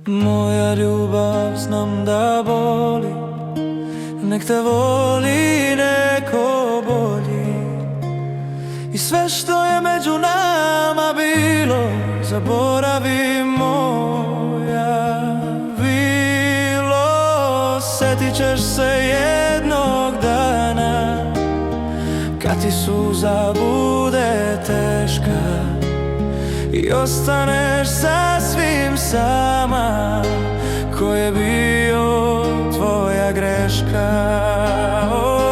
Moja ljubav znam da boli, nek te voli neko bolji. I sve što je među nama bilo, zaboravimo. Sjetit ćeš se jednog dana, kad ti suza bude teška i ostaneš sasvim sama. Ko je bio tvoja greška?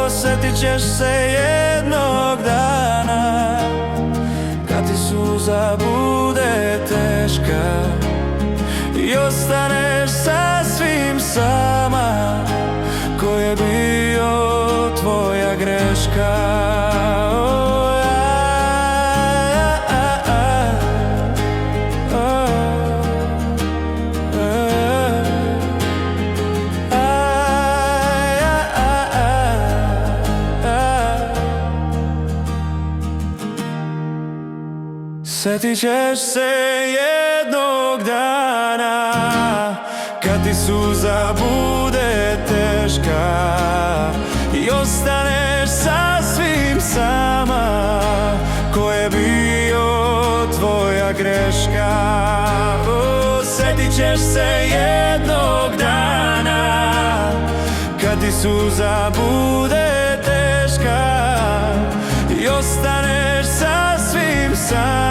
Sjetit ćeš se jednog dana, kad ti suza bude teška i ostaneš sasvim sama. Ko je bio tvoja greška? Sjetit ćeš se jednog dana, kad ti suza bude teška i ostaneš sasvim sama. Ko je bio tvoja greška? Sjetit ćeš se jednog dana, kad ti suza bude teška i ostaneš sasvim sama.